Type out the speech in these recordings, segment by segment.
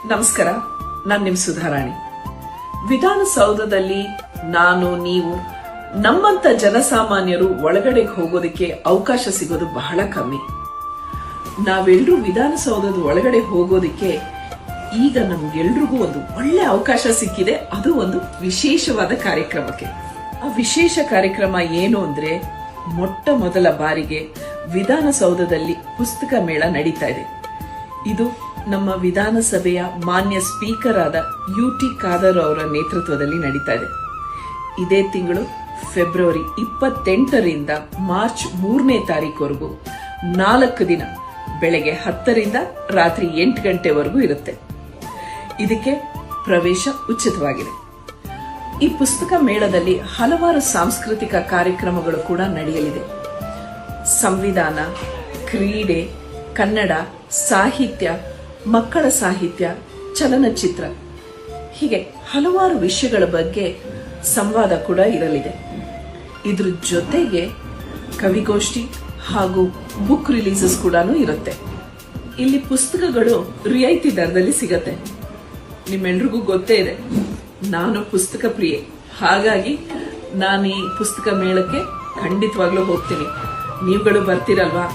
ನಮಸ್ಕಾರ, ನಾನು ನಿಮ್ ಸುಧಾರಾಣಿ. ವಿಧಾನಸೌಧದಲ್ಲಿ ನಾನು, ನೀವು, ನಮ್ಮಂತ ಜನಸಾಮಾನ್ಯರು ಒಳಗಡೆ ಹೋಗೋದಕ್ಕೆ ಅವಕಾಶ ಸಿಗೋದು ಬಹಳ ಕಮ್ಮಿ. ನಾವೆಲ್ಲರೂ ವಿಧಾನಸೌಧದ ಒಳಗಡೆ ಹೋಗೋದಕ್ಕೆ ಈಗ ನಮ್ಗೆಲ್ರಿಗೂ ಒಂದು ಒಳ್ಳೆ ಅವಕಾಶ ಸಿಕ್ಕಿದೆ. ಅದು ಒಂದು ವಿಶೇಷವಾದ ಕಾರ್ಯಕ್ರಮಕ್ಕೆ. ಆ ವಿಶೇಷ ಕಾರ್ಯಕ್ರಮ ಏನು ಅಂದ್ರೆ, ಮೊಟ್ಟ ಮೊದಲ ಬಾರಿಗೆ ವಿಧಾನಸೌಧದಲ್ಲಿ ಪುಸ್ತಕ ಮೇಳ ನಡೀತಾ ಇದೆ. ಇದು ನಮ್ಮ ವಿಧಾನಸಭೆಯ ಮಾನ್ಯ ಸ್ಪೀಕರ್ ಆದ UT ಖಾದರ್ ಅವರ ನೇತೃತ್ವದಲ್ಲಿ ನಡೀತಾ ಇದೆ. ಇದೇ ತಿಂಗಳು ಫೆಬ್ರವರಿ 28ರಿಂದ ಮಾರ್ಚ್ 3ನೇ ತಾರೀಕುವರೆಗೂ 4 ದಿನ ಬೆಳಗ್ಗೆ 10ರಿಂದ ರಾತ್ರಿ 8 ಗಂಟೆವರೆಗೂ ಇರುತ್ತೆ. ಇದಕ್ಕೆ ಪ್ರವೇಶ ಉಚಿತವಾಗಿದೆ. ಈ ಪುಸ್ತಕ ಮೇಳದಲ್ಲಿ ಹಲವಾರು ಸಾಂಸ್ಕೃತಿಕ ಕಾರ್ಯಕ್ರಮಗಳು ಕೂಡ ನಡೆಯಲಿದೆ. ಸಂವಿಧಾನ, ಕ್ರೀಡೆ, ಕನ್ನಡ, ಸಾಹಿತ್ಯ, ಮಕ್ಕಳ ಸಾಹಿತ್ಯ, ಚಲನಚಿತ್ರ, ಹೀಗೆ ಹಲವಾರು ವಿಷಯಗಳ ಬಗ್ಗೆ ಸಂವಾದ ಕೂಡ ಇರಲಿದೆ. ಇದ್ರ ಜೊತೆಗೆ ಕವಿಗೋಷ್ಠಿ ಹಾಗೂ ಬುಕ್ ರಿಲೀಸಸ್ ಕೂಡ ಇರುತ್ತೆ. ಇಲ್ಲಿ ಪುಸ್ತಕಗಳು ರಿಯಾಯಿತಿ ದರದಲ್ಲಿ ಸಿಗತ್ತೆ. ನಿಮ್ಮೆಲ್ರಿಗೂ ಗೊತ್ತೇ ಇದೆ, ನಾನು ಪುಸ್ತಕ ಪ್ರಿಯೆ. ಹಾಗಾಗಿ ನಾನು ಈ ಪುಸ್ತಕ ಮೇಳಕ್ಕೆ ಖಂಡಿತವಾಗ್ಲೂ ಹೋಗ್ತೀನಿ. ನೀವುಗಳು ಬರ್ತೀರಲ್ವಾ?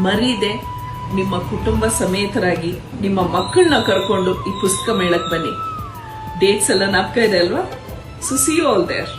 ಮರೀದೆ ನಿಮ್ಮ ಕುಟುಂಬ ಸಮೇತರಾಗಿ ನಿಮ್ಮ ಮಕ್ಕಳನ್ನ ಕರ್ಕೊಂಡು ಈ ಪುಸ್ತಕ ಮೇಳಕ್ಕೆ ಬನ್ನಿ. ಡೇಟ್ಸ್ ಎಲ್ಲ ನಾಪ್ಕ ಇದೆ ಅಲ್ವಾ? So see you all there.